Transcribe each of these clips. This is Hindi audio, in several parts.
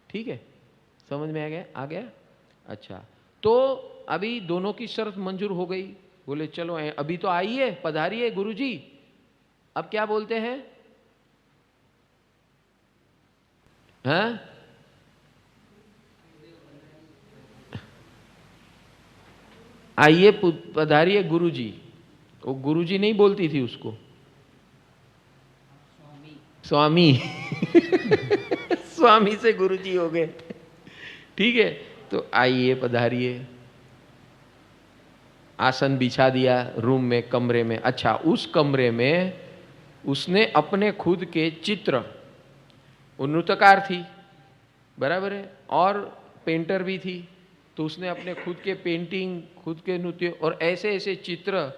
ठीक है, समझ में आ गया। अच्छा, तो अभी दोनों की शर्त मंजूर हो गई। बोले चलो अभी तो आइए, पधारिए गुरुजी। अब क्या बोलते हैं? हाँ, आइए पधारिए गुरुजी। वो गुरुजी नहीं बोलती थी उसको, स्वामी। स्वामी से गुरुजी हो गए। ठीक है, तो आइए पधारिए। आसन बिछा दिया रूम में, कमरे में। अच्छा, उस कमरे में उसने अपने खुद के चित्र, वो नृत्यकार थी, बराबर है, और पेंटर भी थी, तो उसने अपने खुद के पेंटिंग, खुद के नृत्य और ऐसे ऐसे चित्र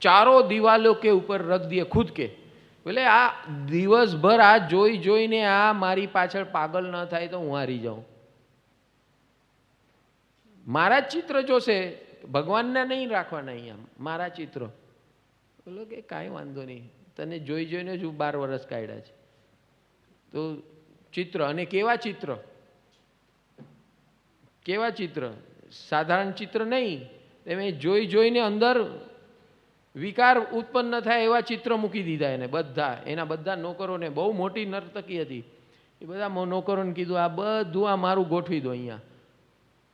चारों दीवालों के ऊपर रख दिए खुद के। बोले आ दिवस भर आ જોઈ જોઈને આ મારી પાછળ પાગલ ન થાય તો હું હારી જાઉં। મારા ચિત્ર જોશે, ભગવાનને નહીં રાખવાના અહીંયા, મારા ચિત્ર। બોલો કે કાંઈ વાંધો નહીં, તને જોઈ જોઈને જ 12 વર્ષ કાઢ્યા છે। તો ચિત્ર, અને કેવા ચિત્ર, કેવા ચિત્ર, સાધારણ ચિત્ર નહીં, તમે જોઈ જોઈને અંદર વિકાર ઉત્પન્ન થાય એવા ચિત્ર મૂકી દીધા એને બધા। એના બધા નોકરોને, બહુ મોટી નર્તકી હતી, એ બધા નોકરોને કીધું આ બધું આ મારું गोठवी दो અહીંયા,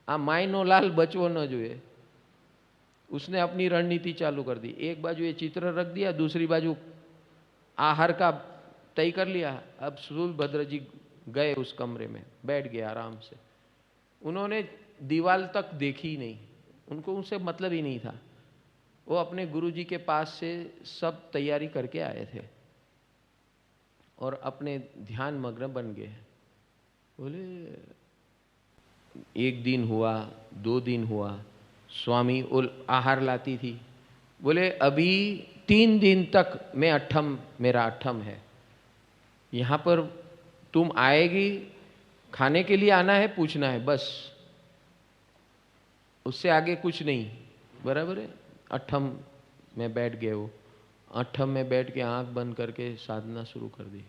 આ मायनो लाल बचવો न જોઈએ। उसने अपनी रणनीति चालू कर दी। एक बाजू ये चित्र रख दिया, दूसरी बाजू आहार का तय कर लिया। अब सूलभद्र जी गए उस कमरे में, बैठ गए आराम से। उन्होंने दीवाल तक देखी नहीं, उनको उनसे मतलब ही नहीं था। वो अपने गुरुजी के पास से सब तैयारी करके आए थे और अपने ध्यान मग्न बन गए। बोले 1 दिन हुआ, 2 दिन हुआ, स्वामी आहार लाती थी। बोले अभी 3 दिन तक मैं अठम, मेरा अठम है, यहाँ पर तुम आएगी, खाने के लिए आना है, पूछना है, बस, उससे आगे कुछ नहीं, बराबर है। अठम में बैठ गए वो। अठम में बैठ के आंख बंद करके साधना शुरू कर दी।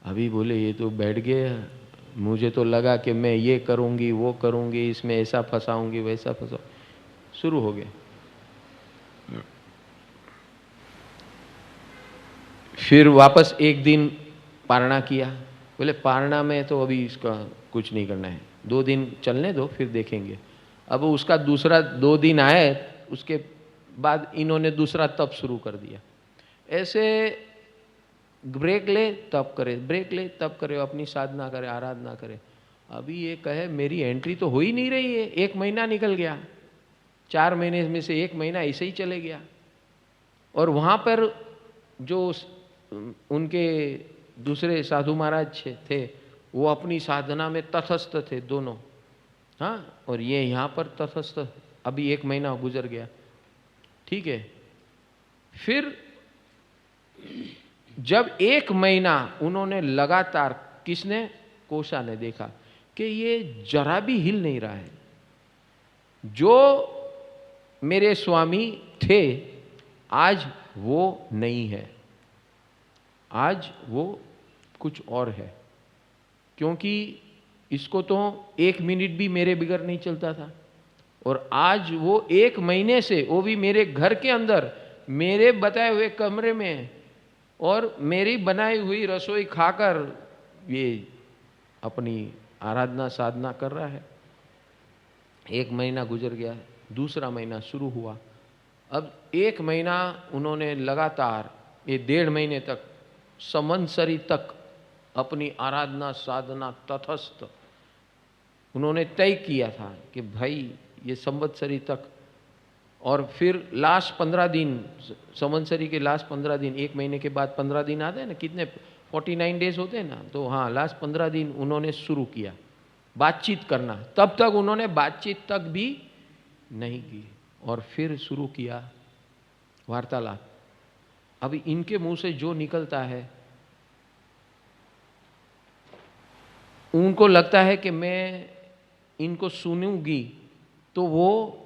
अभी बोले ये तो बैठ गए, मुझे तो लगा कि मैं ये करूंगी, वो करूंगी, इसमें ऐसा फंसाऊंगी, वैसा फंसाऊंगी, शुरू हो गए। फिर वापस 1 दिन पारणा किया। बोले पारणा में तो अभी इसका कुछ नहीं करना है, 2 दिन चलने दो, फिर देखेंगे। अब उसका दूसरा 2 दिन आए, उसके बाद इन्होंने दूसरा तप शुरू कर दिया। ऐसे ब्रेक ले तप करे, ब्रेक ले तप करे, अपनी साधना करे, आराधना करे। अभी ये कहे मेरी एंट्री तो हो ही नहीं रही है। 1 महीना निकल गया, 4 महीने में से 1 महीना ऐसे ही चले गया। और वहाँ पर जो उनके दूसरे साधु महाराज थे, वो अपनी साधना में तटस्थ थे दोनों, हाँ, और ये यहाँ पर तटस्थ। अभी 1 महीना गुजर गया, ठीक है। फिर जब 1 महीना उन्होंने लगातार, किसने, कोशा ने देखा कि ये जरा भी हिल नहीं रहा है। जो मेरे स्वामी थे आज वो नहीं है, आज वो कुछ और है। क्योंकि इसको तो 1 मिनट भी मेरे बगैर नहीं चलता था, और आज वो 1 महीने से, वो भी मेरे घर के अंदर, मेरे बताए हुए कमरे में, और मेरी बनाई हुई रसोई खाकर ये अपनी आराधना साधना कर रहा है। 1 महीना गुजर गया, दूसरा महीना शुरू हुआ। अब 1 महीना उन्होंने लगातार, ये 1.5 महीने तक, संवत्सरी तक अपनी आराधना साधना तटस्थ उन्होंने तय किया था कि भाई ये संवत्सरी तक। और फिर लास्ट 15 दिन, संवत्सरी के लास्ट 15 दिन, 1 महीने के बाद 15 दिन आते हैं ना, कितने 49 डेज होते हैं ना, तो हाँ, लास्ट 15 दिन उन्होंने शुरू किया बातचीत करना। तब तक उन्होंने बातचीत तक भी नहीं की, और फिर शुरू किया वार्तालाप। अभी इनके मुंह से जो निकलता है, उनको लगता है कि मैं इनको सुनूंगी तो वो,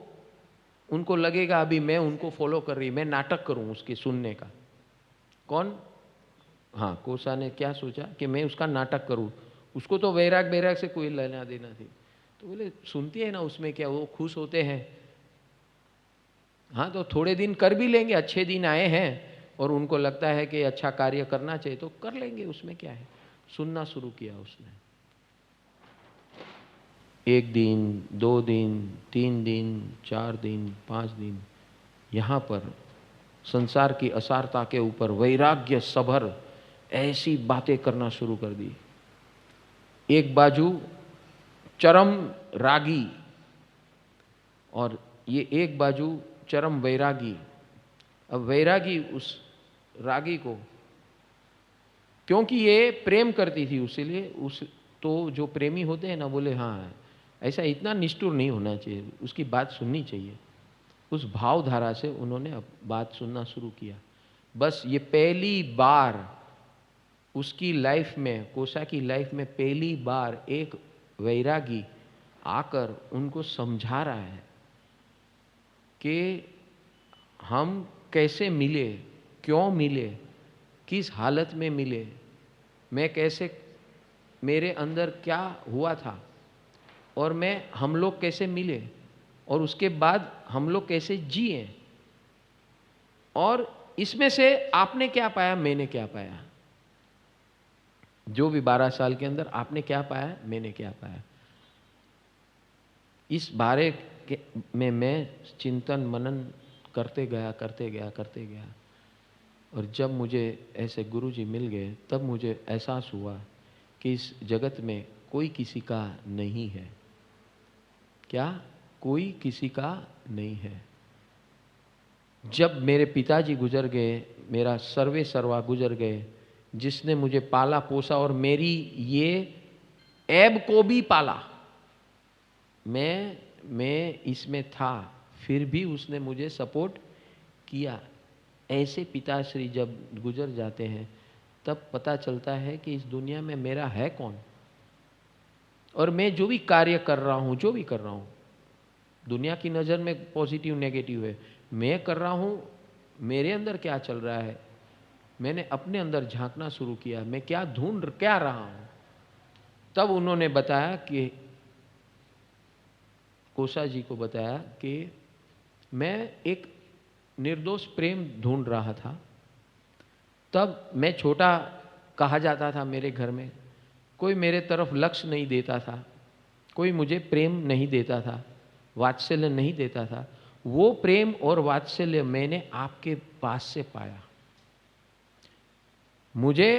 उनको लगेगा अभी मैं उनको फॉलो कर रही, मैं नाटक करूं उसके सुनने का। कौन? हाँ, कोसा ने क्या सोचा कि मैं उसका नाटक करूं, उसको तो वैराग वैराग से कोई लेना देना थी। तो बोले सुनती है ना, उसमें क्या, वो खुश होते हैं। हाँ, तो थोड़े दिन कर भी लेंगे, अच्छे दिन आए हैं और उनको लगता है कि अच्छा कार्य करना चाहिए तो कर लेंगे, उसमें क्या है। सुनना शुरू किया उसने। 1 दिन, 2 दिन, 3 दिन, 4 दिन, 5 दिन, यहाँ पर संसार की असारता के ऊपर वैराग्य सभर ऐसी बातें करना शुरू कर दी। एक बाजू चरम रागी और ये एक बाजू चरम वैरागी। अब वैरागी उस रागी को, क्योंकि ये प्रेम करती थी उसीलिए उस, तो जो प्रेमी होते हैं ना, बोले हाँ ऐसा इतना निष्ठुर नहीं होना चाहिए, उसकी बात सुननी चाहिए। उस भावधारा से उन्होंने अब बात सुनना शुरू किया। बस ये पहली बार उसकी लाइफ में, कोसा की लाइफ में पहली बार एक वैरागी आकर उनको समझा रहा है कि हम कैसे मिले, क्यों मिले, किस हालत में मिले, मैं कैसे, मेरे अंदर क्या हुआ था और हम लोग कैसे मिले और उसके बाद हम लोग कैसे जिए, और इसमें से आपने क्या पाया, मैंने क्या पाया। जो भी 12 साल के अंदर आपने क्या पाया, मैंने क्या पाया, इस बारे में मैं चिंतन मनन करते गया। और जब मुझे ऐसे गुरुजी मिल गए, तब मुझे एहसास हुआ कि इस जगत में कोई किसी का नहीं है। क्या? कोई किसी का नहीं है। जब मेरे पिताजी गुजर गए, मेरा सर्वे सर्वा गुजर गए, जिसने मुझे पाला पोसा और मेरी ये ऐब को भी पाला, मैं इसमें था, फिर भी उसने मुझे सपोर्ट किया। ऐसे पिताश्री जब गुजर जाते हैं तब पता चलता है कि इस दुनिया में मेरा है कौन। और मैं जो भी कार्य कर रहा हूँ, जो भी कर रहा हूँ, दुनिया की नज़र में पॉजिटिव नेगेटिव है, मैं कर रहा हूँ, मेरे अंदर क्या चल रहा है। मैंने अपने अंदर झांकना शुरू किया, मैं क्या ढूंढ क्या रहा हूँ। तब उन्होंने बताया कि, कोसा जी को बताया कि मैं एक निर्दोष प्रेम ढूंढ रहा था। तब मैं छोटा कहा जाता था मेरे घर में, कोई मेरे तरफ लक्ष्य नहीं देता था, कोई मुझे प्रेम नहीं देता था, वात्सल्य नहीं देता था। वो प्रेम और वात्सल्य मैंने आपके पास से पाया। मुझे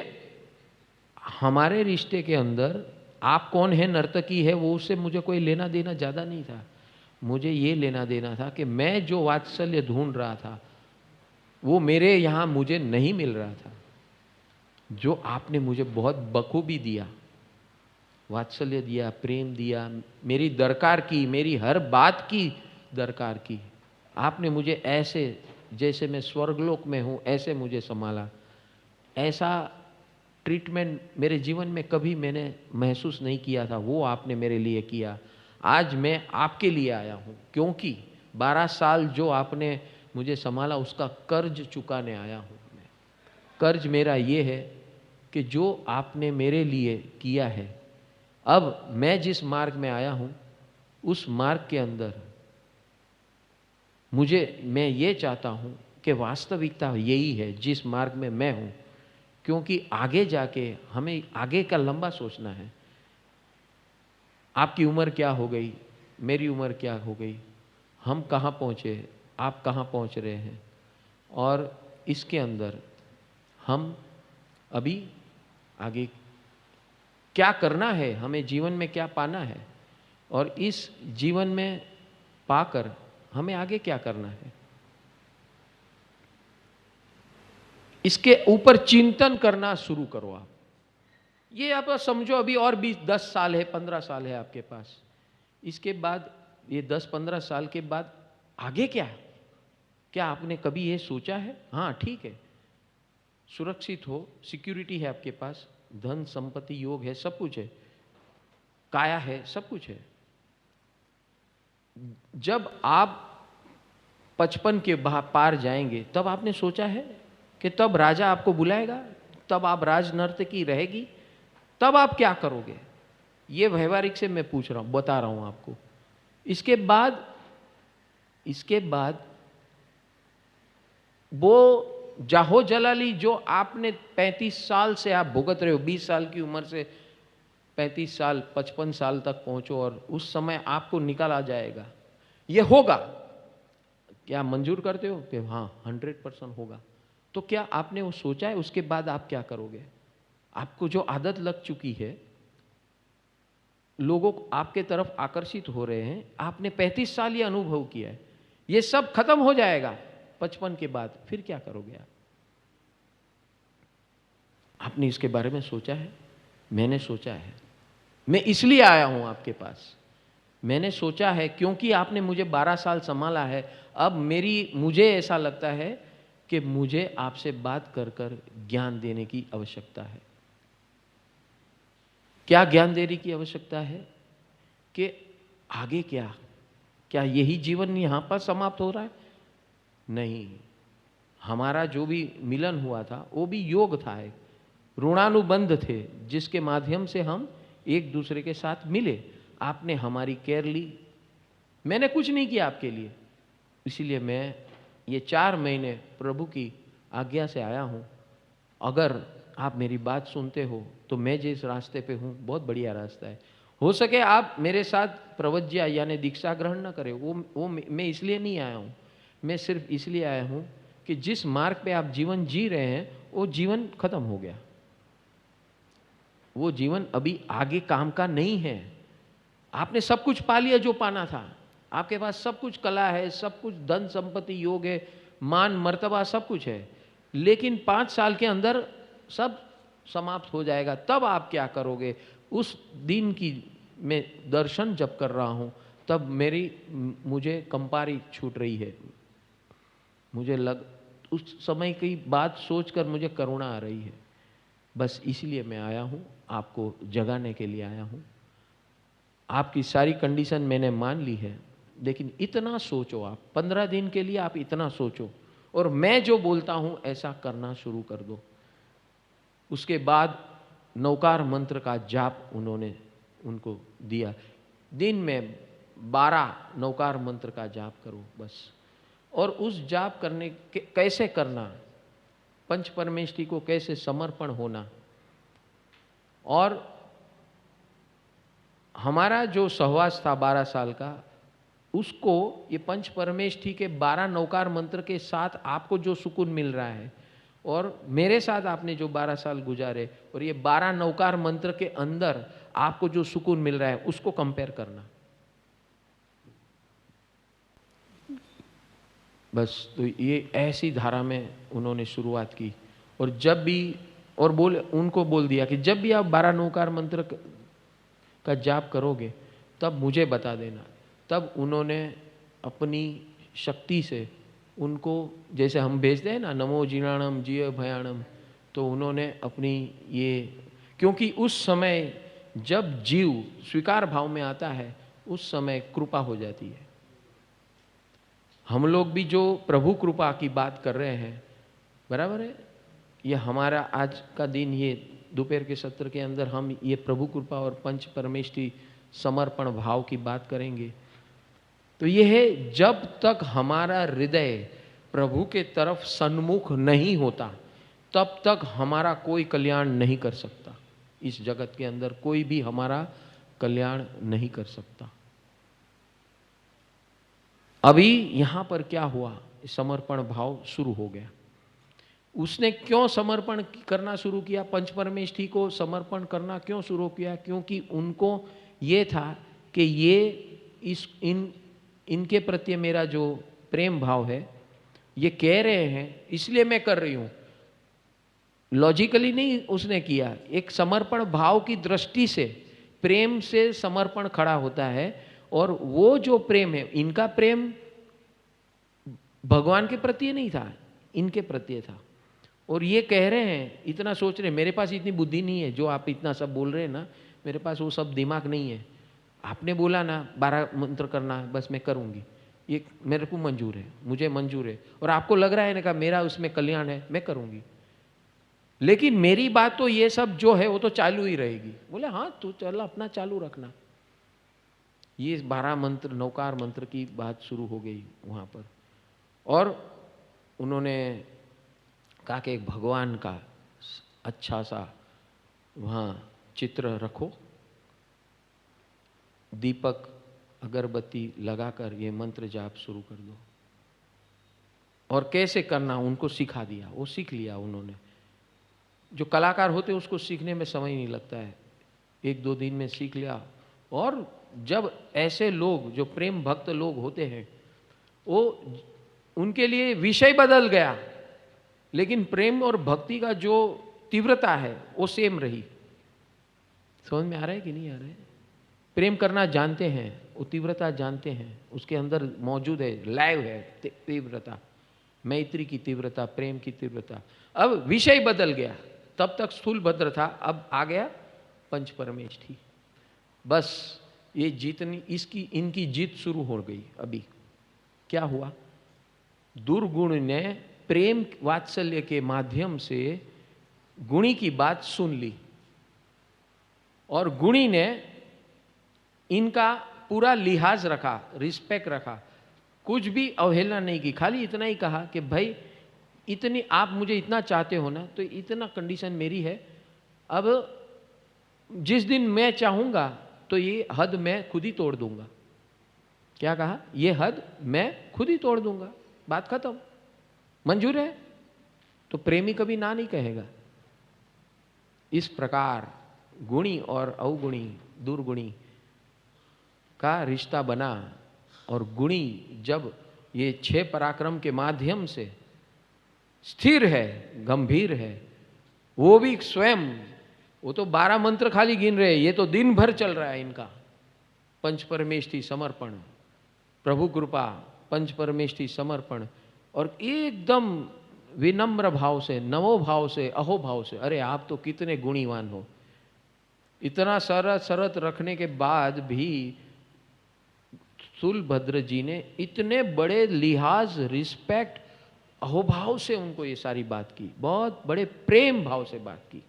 हमारे रिश्ते के अंदर आप कौन है, नर्तकी है, वो उससे मुझे कोई लेना देना ज़्यादा नहीं था। मुझे ये लेना देना था कि मैं जो वात्सल्य ढूंढ रहा था वो मेरे यहाँ मुझे नहीं मिल रहा था, जो आपने मुझे बहुत बखूबी दिया, वात्सल्य दिया, प्रेम दिया, मेरी दरकार की, मेरी हर बात की दरकार की। आपने मुझे ऐसे, जैसे मैं स्वर्गलोक में हूँ ऐसे मुझे संभाला। ऐसा ट्रीटमेंट मेरे जीवन में कभी मैंने महसूस नहीं किया था, वो आपने मेरे लिए किया। आज मैं आपके लिए आया हूँ, क्योंकि 12 साल जो आपने मुझे संभाला उसका कर्ज चुकाने आया हूँ मैं। कर्ज मेरा ये है कि जो आपने मेरे लिए किया है, अब मैं जिस मार्ग में आया हूँ उस मार्ग के अंदर मैं ये चाहता हूँ कि वास्तविकता यही है जिस मार्ग में मैं हूँ, क्योंकि आगे जाके हमें आगे का लंबा सोचना है। आपकी उम्र क्या हो गई, मेरी उम्र क्या हो गई, हम कहाँ पहुँचे, आप कहाँ पहुँच रहे हैं, और इसके अंदर हम अभी आगे क्या करना है, हमें जीवन में क्या पाना है, और इस जीवन में पाकर हमें आगे क्या करना है, इसके ऊपर चिंतन करना शुरू करो आप। ये आप समझो अभी और 10 साल है, 15 साल है आपके पास। इसके बाद ये 10-15 साल के बाद आगे क्या आपने कभी ये सोचा है? हाँ ठीक है, सुरक्षित हो, सिक्योरिटी है आपके पास, धन संपत्ति योग है, सब कुछ है, काया है, सब कुछ है। जब आप 55 के पार जाएंगे तब आपने सोचा है कि तब राजा आपको बुलाएगा तब आप राजनर्तकी रहेगी, तब आप क्या करोगे? ये व्यवहारिक से मैं पूछ रहा हूं, बता रहा हूं आपको। इसके बाद वो जाहो जलाली जो आपने 35 साल से आप भुगत रहे हो, 20 साल की उम्र से 35 साल 55 साल तक पहुंचो और उस समय आपको निकाला जाएगा, ये होगा। क्या मंजूर करते हो कि हाँ 100% होगा? तो क्या आपने वो सोचा है उसके बाद आप क्या करोगे? आपको जो आदत लग चुकी है, लोगों आपके तरफ आकर्षित हो रहे हैं, आपने 35 साल ये अनुभव किया है, ये सब खत्म हो जाएगा 55 के बाद, फिर क्या करोगे आप? आपने इसके बारे में सोचा है? मैंने सोचा है। मैं इसलिए आया हूं आपके पास। मैंने सोचा है क्योंकि आपने मुझे 12 साल संभाला है। अब मुझे ऐसा लगता है कि मुझे आपसे बात कर कर ज्ञान देने की आवश्यकता है। क्या ज्ञान देने की आवश्यकता है? कि आगे क्या यही जीवन यहां पर समाप्त हो रहा है? नहीं, हमारा जो भी मिलन हुआ था वो भी योग था, एक ऋणानुबंध थे जिसके माध्यम से हम एक दूसरे के साथ मिले। आपने हमारी केयर ली, मैंने कुछ नहीं किया आपके लिए। इसीलिए मैं ये 4 महीने प्रभु की आज्ञा से आया हूं। अगर आप मेरी बात सुनते हो तो मैं जिस रास्ते पे हूं बहुत बढ़िया रास्ता है। हो सके आप मेरे साथ प्रवज्या यानी दीक्षा ग्रहण न करें, वो मैं इसलिए नहीं आया हूं। मैं सिर्फ इसलिए आया हूं कि जिस मार्ग पे आप जीवन जी रहे हैं वो जीवन खत्म हो गया, वो जीवन अभी आगे काम का नहीं है। आपने सब कुछ पा लिया जो पाना था, आपके पास सब कुछ, कला है, सब कुछ, धन संपत्ति, योग है, मान मर्तबा सब कुछ है, लेकिन 5 साल के अंदर सब समाप्त हो जाएगा। तब आप क्या करोगे? उस दिन की मैं दर्शन जब कर रहा हूं तब मुझे कंपारी छूट रही है। उस समय की बात सोचकर मुझे करुणा आ रही है। बस इसलिए मैं आया हूं, आपको जगाने के लिए आया हूं। आपकी सारी कंडीशन मैंने मान ली है, लेकिन इतना सोचो आप, 15 दिन के लिए आप इतना सोचो और मैं जो बोलता हूं ऐसा करना शुरू कर दो। उसके बाद नौकार मंत्र का जाप उन्होंने उनको दिया। दिन में 12 नौकार मंत्र का जाप करो बस। और उस जाप करने के कैसे करना, पंच परमेष्ठी को कैसे समर्पण होना, और हमारा जो सहवास था 12 साल का, उसको ये पंच परमेष्ठी के 12 नौकार मंत्र के साथ आपको जो सुकून मिल रहा है और मेरे साथ आपने जो 12 साल गुजारे और ये 12 नौकार मंत्र के अंदर आपको जो सुकून मिल रहा है उसको कंपेयर करना। बस तो ये ऐसी धारा में उन्होंने शुरुआत की। और जब भी उनको बोल दिया कि जब भी आप 12 नौकार मंत्र का जाप करोगे तब मुझे बता देना। तब उन्होंने अपनी शक्ति से उनको, जैसे हम भेजते हैं ना नमो जीर्णाणम जीव भयाणम, तो उन्होंने अपनी ये, क्योंकि उस समय जब जीव स्वीकार भाव में आता है उस समय कृपा हो जाती है। हम लोग भी जो प्रभु कृपा की बात कर रहे हैं, बराबर है, ये हमारा आज का दिन, ये दोपहर के सत्र के अंदर हम ये प्रभु कृपा और पंच परमेष्ठी समर्पण भाव की बात करेंगे। तो ये है, जब तक हमारा हृदय प्रभु के तरफ सन्मुख नहीं होता तब तक हमारा कोई कल्याण नहीं कर सकता। इस जगत के अंदर कोई भी हमारा कल्याण नहीं कर सकता। अभी यहां पर क्या हुआ, समर्पण भाव शुरू हो गया। उसने क्यों समर्पण करना शुरू किया, पंच परमेष्ठी को समर्पण करना क्यों शुरू किया? क्योंकि उनको ये था कि ये इनके प्रति मेरा जो प्रेम भाव है, ये कह रहे हैं इसलिए मैं कर रही हूं। लॉजिकली नहीं उसने किया, एक समर्पण भाव की दृष्टि से, प्रेम से समर्पण खड़ा होता है। और वो जो प्रेम है, इनका प्रेम भगवान के प्रति नहीं था, इनके प्रति था। और ये कह रहे हैं, इतना सोच रहे हैं, मेरे पास इतनी बुद्धि नहीं है जो आप इतना सब बोल रहे हैं ना, मेरे पास वो सब दिमाग नहीं है। आपने बोला ना 12 मंत्र करना है, बस मैं करूंगी, ये मेरे को मंजूर है, मुझे मंजूर है। और आपको लग रहा है ना कि मेरा उसमें कल्याण है, मैं करूंगी। लेकिन मेरी बात तो ये सब जो है वो तो चालू ही रहेगी। बोले हाँ तू चल अपना चालू रखना। ये 12 मंत्र नौकार मंत्र की बात शुरू हो गई वहाँ पर। और उन्होंने कहा कि एक भगवान का अच्छा सा वहाँ चित्र रखो, दीपक अगरबत्ती लगाकर ये मंत्र जाप शुरू कर दो। और कैसे करना उनको सिखा दिया, वो सीख लिया उन्होंने। जो कलाकार होते हैं उसको सीखने में समय नहीं लगता है, 1-2 दिन में सीख लिया। और जब ऐसे लोग जो प्रेम भक्त लोग होते हैं वो उनके लिए विषय बदल गया, लेकिन प्रेम और भक्ति का जो तीव्रता है वो सेम रही। समझ में आ रहा है कि नहीं आ रहा है? प्रेम करना जानते हैं, वो तीव्रता जानते हैं, उसके अंदर मौजूद है, लाइव है तीव्रता, मैत्री की तीव्रता, प्रेम की तीव्रता। अब विषय बदल गया, तब तक स्थूल भद्र था, अब आ गया पंच परमेष्ठी। बस ये जीतनी इसकी इनकी जीत शुरू हो गई। अभी क्या हुआ, दुर्गुण ने प्रेम वात्सल्य के माध्यम से गुणी की बात सुन ली और गुणी ने इनका पूरा लिहाज रखा, रिस्पेक्ट रखा, कुछ भी अवहेलना नहीं की। खाली इतना ही कहा कि भाई इतनी आप मुझे इतना चाहते हो ना, तो इतना कंडीशन मेरी है, अब जिस दिन मैं चाहूँगा तो ये हद मैं खुद ही तोड़ दूंगा। क्या कहा, ये हद मैं खुद ही तोड़ दूंगा, बात खत्म। मंजूर है? तो प्रेमी कभी ना नहीं कहेगा। इस प्रकार गुणी और अवगुणी दुर्गुणी का रिश्ता बना। और गुणी जब ये 6 पराक्रम के माध्यम से स्थिर है, गंभीर है, वो भी स्वयं, वो तो 12 मंत्र खाली गिन रहे, ये तो दिन भर चल रहा है इनका। पंच परमेष्ठी समर्पण, प्रभु कृपा, पंच परमेष्ठी समर्पण, और एकदम विनम्र भाव से, नवो भाव से, अहो भाव से, अरे आप तो कितने गुणीवान हो। इतना शरत शरत रखने के बाद भी सुलभद्र जी ने इतने बड़े लिहाज, रिस्पेक्ट, अहोभाव से उनको ये सारी बात की, बहुत बड़े प्रेम भाव से बात की,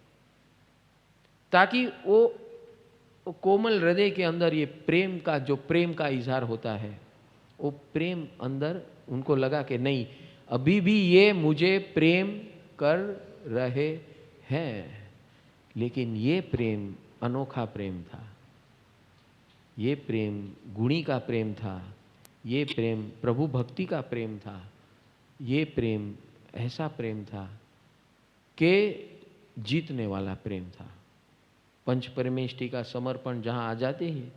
ताकि वो कोमल हृदय के अंदर ये प्रेम का जो प्रेम का इजहार होता है, वो प्रेम अंदर उनको लगा कि नहीं, अभी भी ये मुझे प्रेम कर रहे हैं, लेकिन ये प्रेम अनोखा प्रेम था, ये प्रेम गुणी का प्रेम था, ये प्रेम प्रभु भक्ति का प्रेम था, ये प्रेम ऐसा प्रेम था कि जीतने वाला प्रेम था। पंच परमेष्ठी का समर्पण जहाँ आ जाते हैं,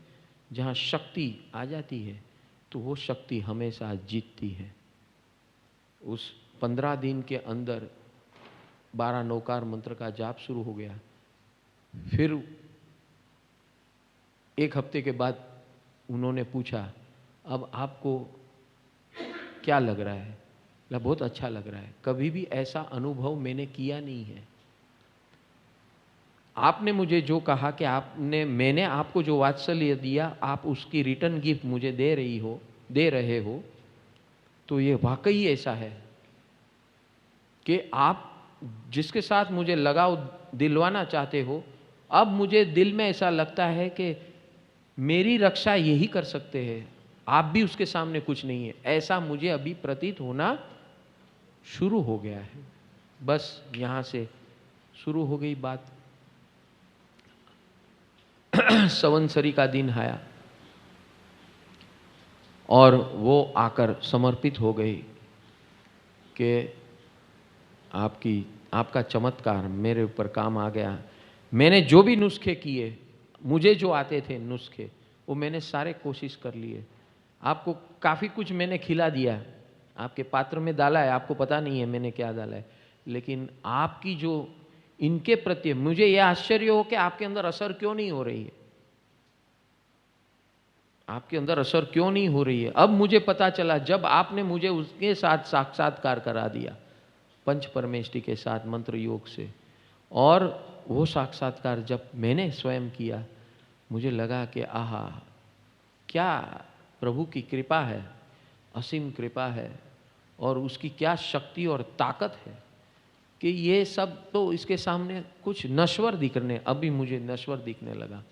जहाँ शक्ति आ जाती है, तो वो शक्ति हमेशा जीतती है। उस 15 दिन के अंदर 12 नौकार मंत्र का जाप शुरू हो गया। फिर 1 हफ्ते के बाद उन्होंने पूछा, अब आपको क्या लग रहा है? बहुत अच्छा लग रहा है, कभी भी ऐसा अनुभव मैंने किया नहीं है। आपने मुझे जो कहा कि मैंने आपको जो वात्सल्य दिया, आप उसकी रिटर्न गिफ्ट मुझे दे रहे हो, तो ये वाकई ऐसा है कि आप जिसके साथ मुझे लगाव दिलवाना चाहते हो, अब मुझे दिल में ऐसा लगता है कि मेरी रक्षा यही कर सकते हैं, आप भी उसके सामने कुछ नहीं है, ऐसा मुझे अभी प्रतीत होना शुरू हो गया है। बस यहाँ से शुरू हो गई बात। संवत्सरी का दिन आया और वो आकर समर्पित हो गई कि आपका चमत्कार मेरे ऊपर काम आ गया। मैंने जो भी नुस्खे किए, मुझे जो आते थे नुस्खे, वो मैंने सारे कोशिश कर लिए। आपको काफ़ी कुछ मैंने खिला दिया, आपके पात्र में डाला है, आपको पता नहीं है मैंने क्या डाला है, लेकिन आपकी जो इनके प्रति मुझे यह आश्चर्य हो कि आपके अंदर असर क्यों नहीं हो रही है, आपके अंदर असर क्यों नहीं हो रही है। अब मुझे पता चला जब आपने मुझे उसके साथ साक्षात्कार करा दिया, पंच परमेष्ठी के साथ मंत्र योग से, और वो साक्षात्कार जब मैंने स्वयं किया, मुझे लगा कि आहा, क्या प्रभु की कृपा है, असीम कृपा है, और उसकी क्या शक्ति और ताकत है कि ये सब तो इसके सामने कुछ नश्वर दिखने, अभी मुझे नश्वर दिखने लगा।